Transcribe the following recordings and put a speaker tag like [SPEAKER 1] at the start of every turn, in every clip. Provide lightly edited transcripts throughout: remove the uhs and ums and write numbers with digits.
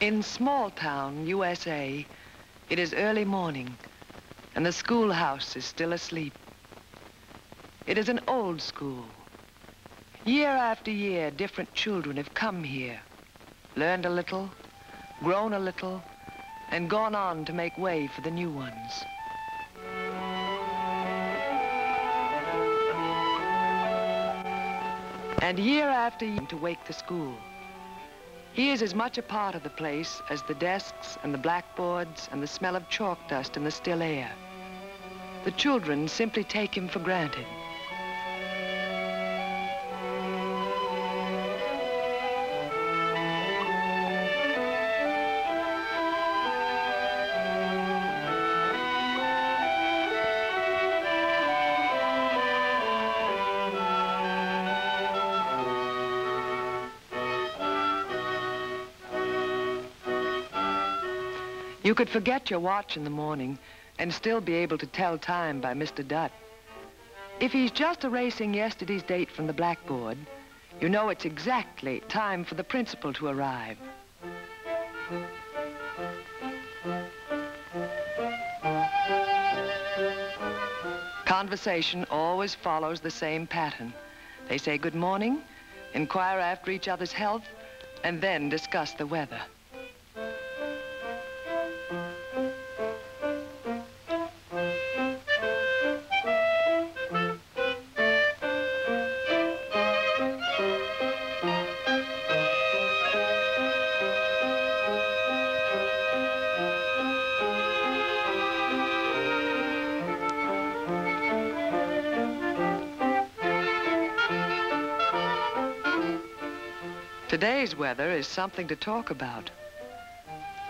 [SPEAKER 1] In small town, USA, it is early morning, and the schoolhouse is still asleep. It is an old school. Year after year, different children have come here, learned a little, grown a little, and gone on to make way for the new ones. And year after year to wake the school. He is as much a part of the place as the desks and the blackboards and the smell of chalk dust in the still air. The children simply take him for granted. You could forget your watch in the morning and still be able to tell time by Mr. Dutt. If he's just erasing yesterday's date from the blackboard, you know it's exactly time for the principal to arrive. Conversation always follows the same pattern. They say good morning, inquire after each other's health, and then discuss the weather. Today's weather is something to talk about.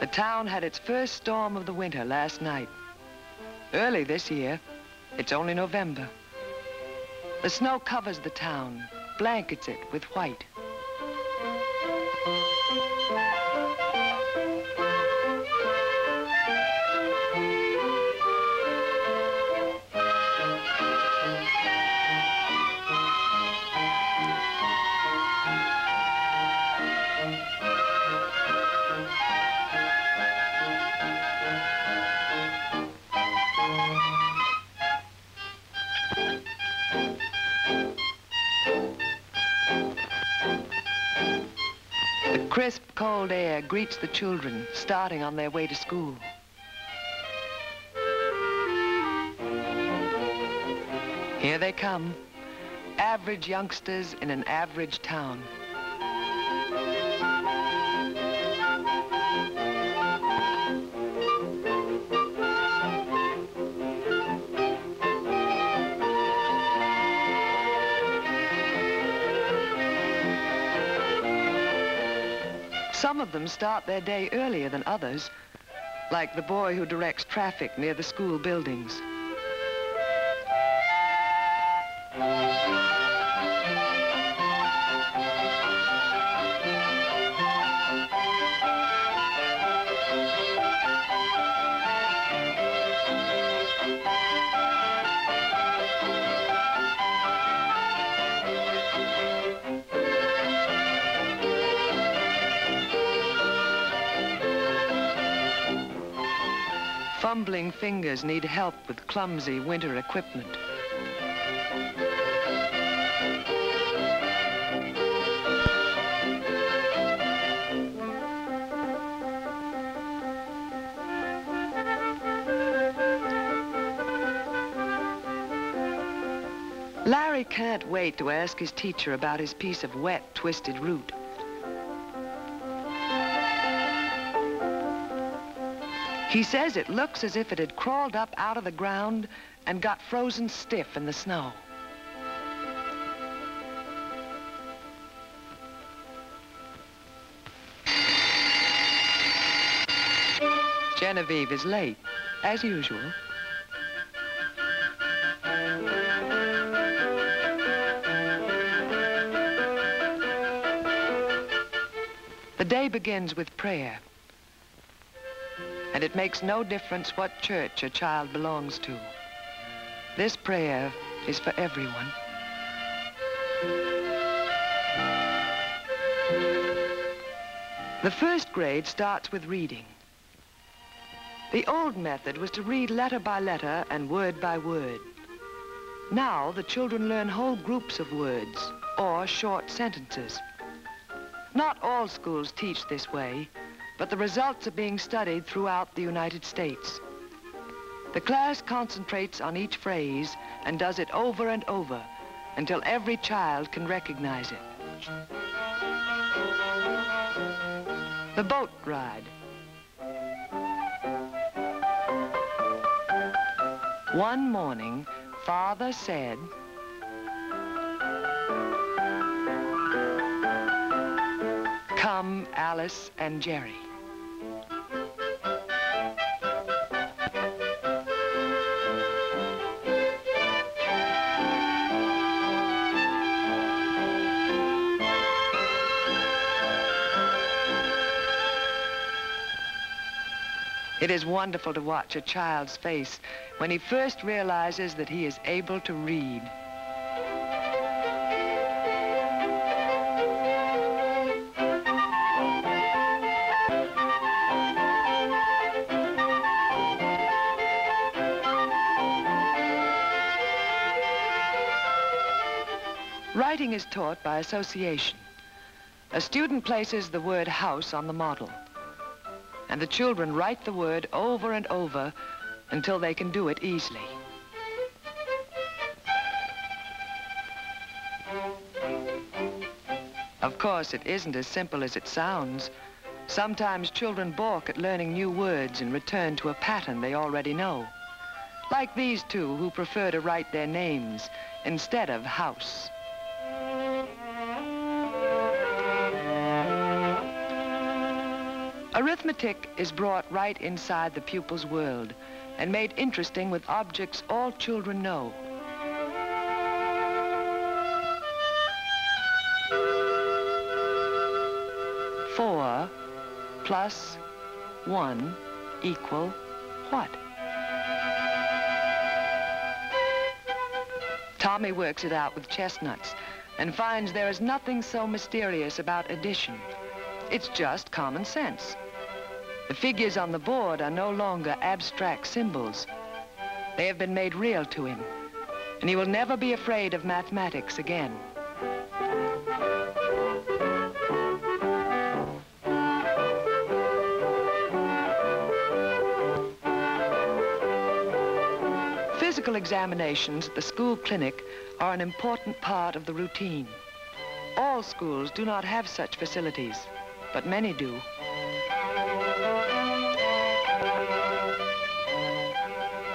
[SPEAKER 1] The town had its first storm of the winter last night. Early this year, it's only November. The snow covers the town, blankets it with white. Crisp, cold air greets the children starting on their way to school. Here they come, average youngsters in an average town. Some of them start their day earlier than others, like the boy who directs traffic near the school buildings. Fumbling fingers need help with clumsy winter equipment. Larry can't wait to ask his teacher about his piece of wet, twisted root. He says it looks as if it had crawled up out of the ground and got frozen stiff in the snow. Genevieve is late, as usual. The day begins with prayer. And it makes no difference what church a child belongs to. This prayer is for everyone. The first grade starts with reading. The old method was to read letter by letter and word by word. Now the children learn whole groups of words or short sentences. Not all schools teach this way, but the results are being studied throughout the United States. The class concentrates on each phrase and does it over and over until every child can recognize it. The boat ride. One morning, Father said, "Come, Alice and Jerry." It is wonderful to watch a child's face when he first realizes that he is able to read. Writing is taught by association. A student places the word house on the model, and the children write the word over and over until they can do it easily. Of course, it isn't as simple as it sounds. Sometimes children balk at learning new words and return to a pattern they already know. Like these two who prefer to write their names instead of house. Arithmetic is brought right inside the pupil's world and made interesting with objects all children know. Four plus 1 equal what? Tommy works it out with chestnuts and finds there is nothing so mysterious about addition. It's just common sense. The figures on the board are no longer abstract symbols. They have been made real to him, and he will never be afraid of mathematics again. Physical examinations at the school clinic are an important part of the routine. All schools do not have such facilities, but many do.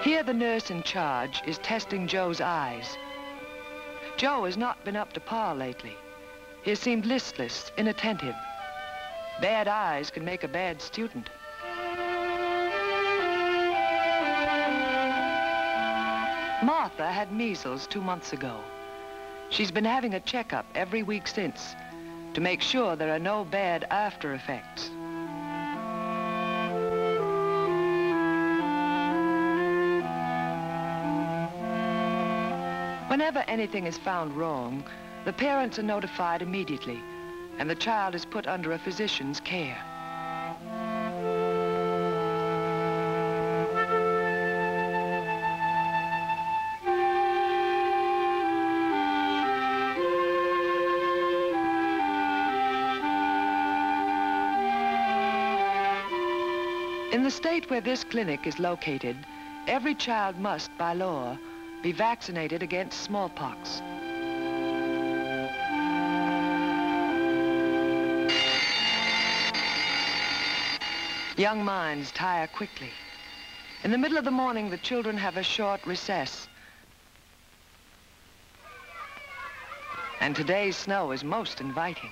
[SPEAKER 1] Here the nurse in charge is testing Joe's eyes. Joe has not been up to par lately. He has seemed listless, inattentive. Bad eyes can make a bad student. Martha had measles 2 months ago. She's been having a checkup every week since to make sure there are no bad after effects. Whenever anything is found wrong, the parents are notified immediately, and the child is put under a physician's care. In the state where this clinic is located, every child must, by law, be vaccinated against smallpox. Young minds tire quickly. In the middle of the morning, the children have a short recess. And today's snow is most inviting.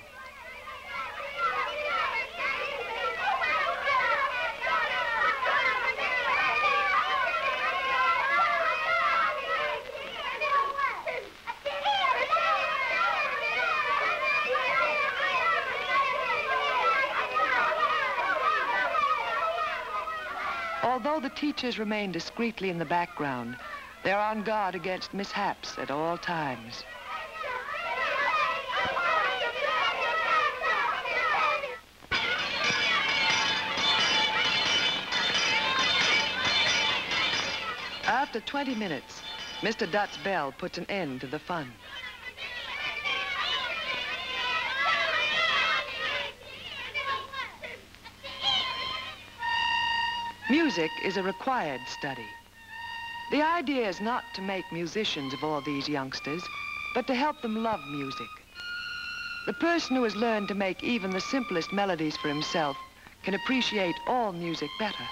[SPEAKER 1] Although the teachers remain discreetly in the background, they're on guard against mishaps at all times. After 20 minutes, Mr. Dutt's bell puts an end to the fun. Music is a required study. The idea is not to make musicians of all these youngsters, but to help them love music. The person who has learned to make even the simplest melodies for himself can appreciate all music better.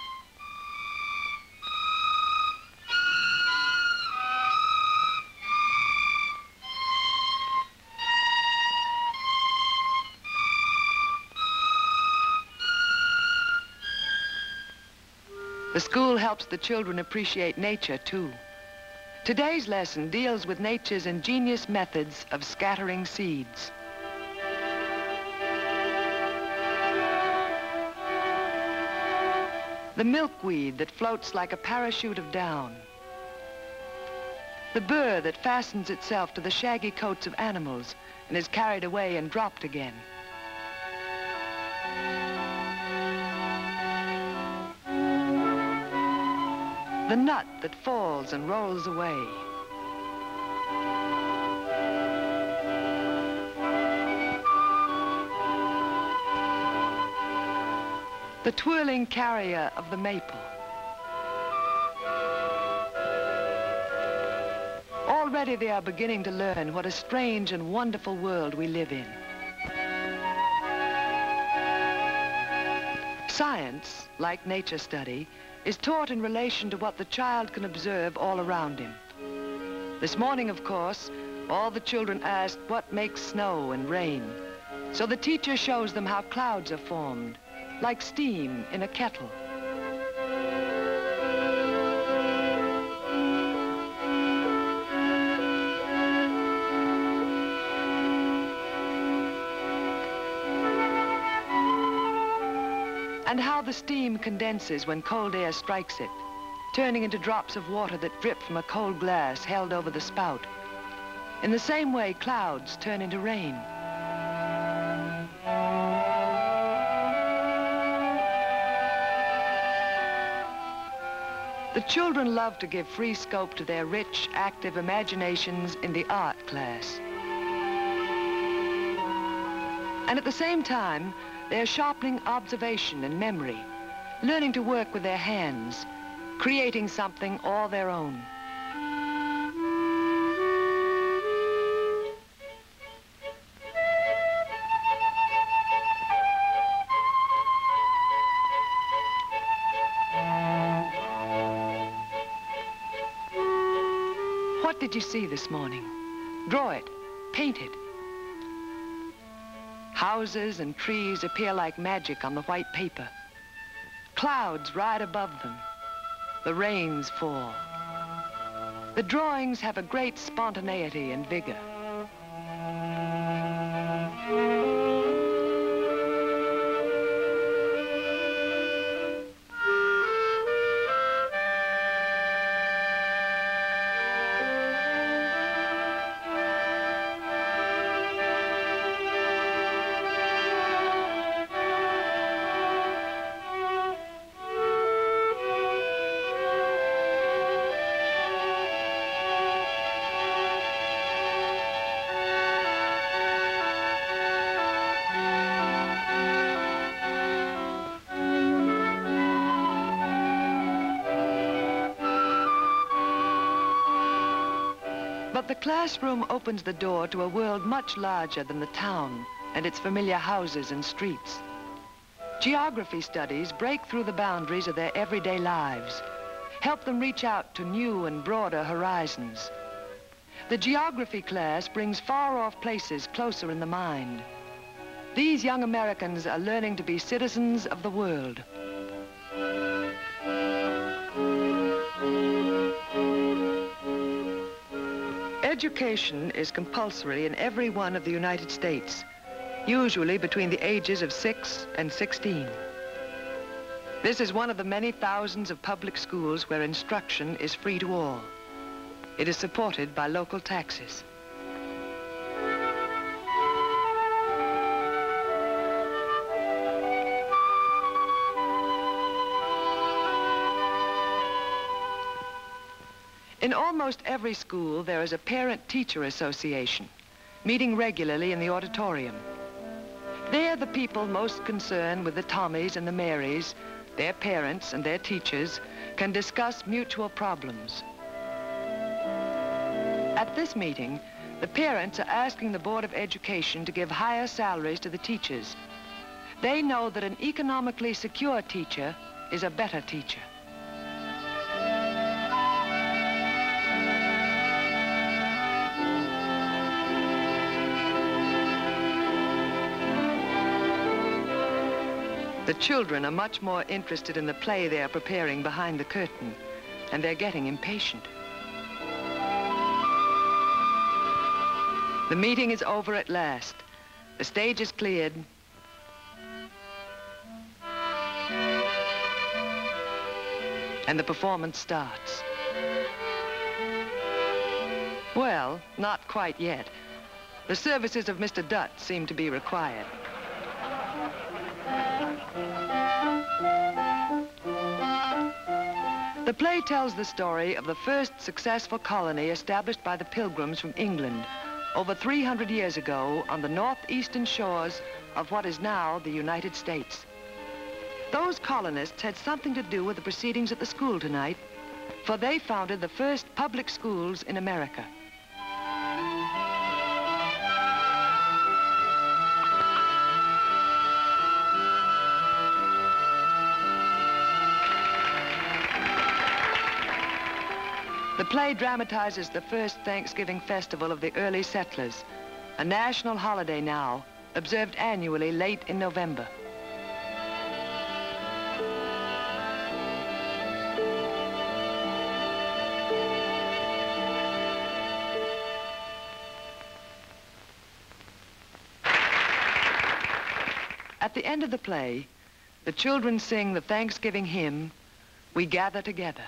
[SPEAKER 1] The school helps the children appreciate nature, too. Today's lesson deals with nature's ingenious methods of scattering seeds. The milkweed that floats like a parachute of down. The burr that fastens itself to the shaggy coats of animals and is carried away and dropped again. The nut that falls and rolls away. The twirling carrier of the maple. Already they are beginning to learn what a strange and wonderful world we live in. Science, like nature study, is taught in relation to what the child can observe all around him. This morning, of course, all the children asked what makes snow and rain. So the teacher shows them how clouds are formed, like steam in a kettle. And how the steam condenses when cold air strikes it, turning into drops of water that drip from a cold glass held over the spout. In the same way, clouds turn into rain. The children love to give free scope to their rich, active imaginations in the art class. And at the same time, they're sharpening observation and memory, learning to work with their hands, creating something all their own. What did you see this morning? Draw it, paint it. Houses and trees appear like magic on the white paper. Clouds ride above them. The rains fall. The drawings have a great spontaneity and vigor. But the classroom opens the door to a world much larger than the town and its familiar houses and streets. Geography studies break through the boundaries of their everyday lives, help them reach out to new and broader horizons. The geography class brings far-off places closer in the mind. These young Americans are learning to be citizens of the world. Education is compulsory in every one of the United States, usually between the ages of 6 and 16. This is one of the many thousands of public schools where instruction is free to all. It is supported by local taxes. In almost every school, there is a parent-teacher association, meeting regularly in the auditorium. They're the people most concerned with the Tommies and the Marys. Their parents and their teachers can discuss mutual problems. At this meeting, the parents are asking the Board of Education to give higher salaries to the teachers. They know that an economically secure teacher is a better teacher. The children are much more interested in the play they are preparing behind the curtain, and they're getting impatient. The meeting is over at last. The stage is cleared. And the performance starts. Well, not quite yet. The services of Mr. Dutt seem to be required. The play tells the story of the first successful colony established by the Pilgrims from England over 300 years ago on the northeastern shores of what is now the United States. Those colonists had something to do with the proceedings at the school tonight, for they founded the first public schools in America. The play dramatizes the first Thanksgiving festival of the early settlers, a national holiday now, observed annually late in November. At the end of the play, the children sing the Thanksgiving hymn, "We Gather Together."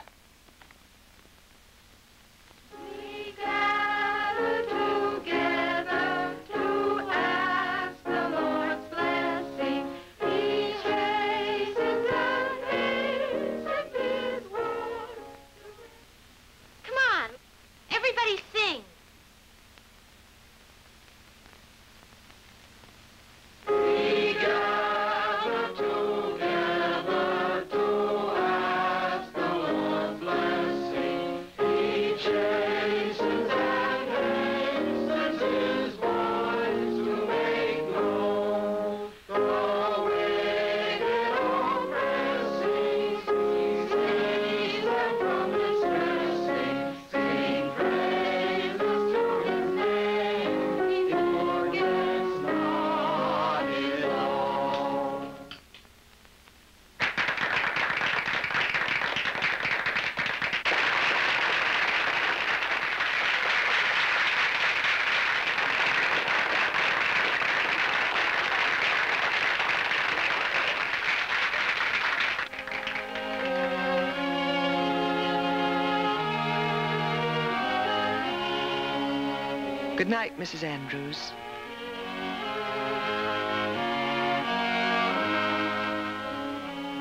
[SPEAKER 1] Good night, Mrs. Andrews.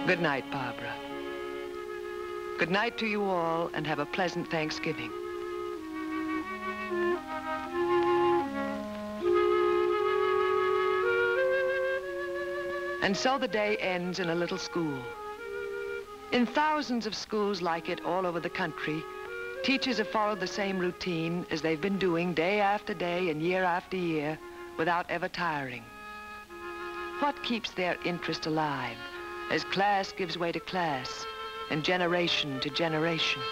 [SPEAKER 1] Good night, Barbara. Good night to you all, and have a pleasant Thanksgiving. And so the day ends in a little school. In thousands of schools like it all over the country, teachers have followed the same routine as they've been doing day after day and year after year without ever tiring. What keeps their interest alive as class gives way to class and generation to generation?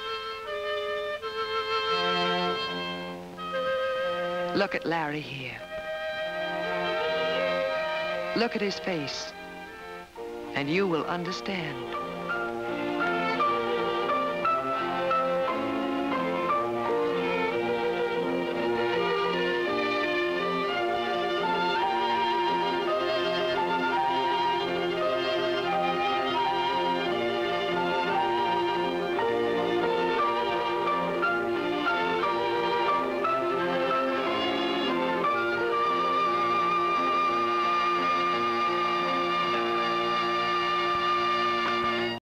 [SPEAKER 1] Look at Larry here. Look at his face, and you will understand.